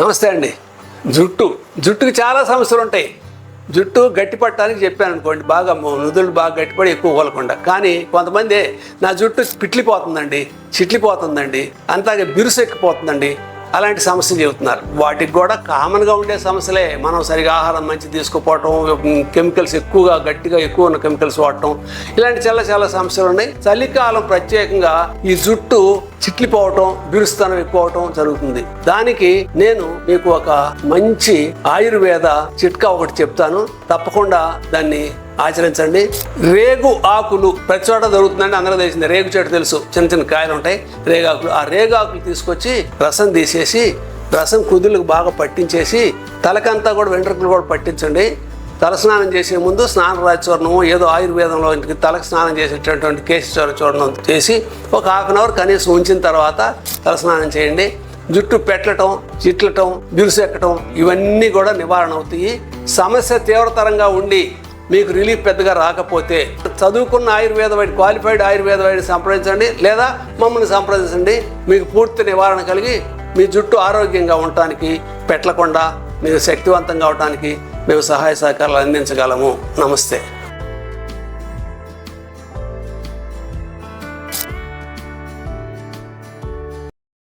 నమస్తే అండి. జుట్టుకి చాలా సమస్యలు ఉంటాయి. జుట్టు గట్టి పట్టడానికి చెప్పాను అనుకోండి, బాగా నుదులు బాగా గట్టిపడి ఎక్కువ కోలకుండా. కానీ కొంతమంది నా జుట్టు పిట్లిపోతుందండి, చిట్లిపోతుందండి, అంతాగే బిరుసు ఎక్కిపోతుందండి, అలాంటి సమస్యలు చెబుతున్నారు. వాటికి కూడా కామన్గా ఉండే సమస్యలే. మనం సరిగా ఆహారం మంచి తీసుకోపోవటం, కెమికల్స్ గట్టిగా ఎక్కువ ఉన్న కెమికల్స్ వాడటం, ఇలాంటి చాలా సమస్యలు ఉన్నాయి. చలికాలం ప్రత్యేకంగా ఈ జుట్టు చిట్లిపోవటం, బిరుస్తనం ఎక్కువ అవటం జరుగుతుంది. దానికి నేను మీకు ఒక మంచి ఆయుర్వేద చిట్కా ఒకటి చెప్తాను, తప్పకుండా దాన్ని ఆచరించండి. రేగు ఆకులు ప్రతి చోట దొరుకుతుందండి, అందరూ తెలిసింది. రేగు చెట్టు తెలుసు, చిన్న కాయలు ఉంటాయి, రేగాకులు. ఆ రేగాకులు తీసుకొచ్చి రసం తీసేసి, రసం కుదులకు బాగా పట్టించేసి, తలకంతా కూడా వెంట్రుకలు కూడా పట్టించండి. తలస్నానం చేసే ముందు స్నానరాజ చూర్ణము, ఏదో ఆయుర్వేదంలో ఇంటికి తలకు స్నానం చేసేటటువంటి కేశ చూర్ణం చేసి ఒక ½ గంట కనీసం ఉంచిన తర్వాత తలస్నానం చేయండి. జుట్టు పెట్టడం, చిట్లటం, బిరుసు ఎక్కటం ఇవన్నీ కూడా నివారణ అవుతాయి. సమస్య తీవ్రతరంగా ఉండి మీకు రిలీఫ్ పెద్దగా రాకపోతే చదువుకున్న ఆయుర్వేద వైద్య, క్వాలిఫైడ్ ఆయుర్వేద వైద్య సంప్రదించండి, లేదా మమ్మల్ని సంప్రదించండి. మీకు పూర్తి నివారణ కలిగి మీ జుట్టు ఆరోగ్యంగా ఉండటానికి, పెట్టకుండా మీరు శక్తివంతంగా అవడానికి మేము సహాయ సహకారాలు అందించగలము. నమస్తే.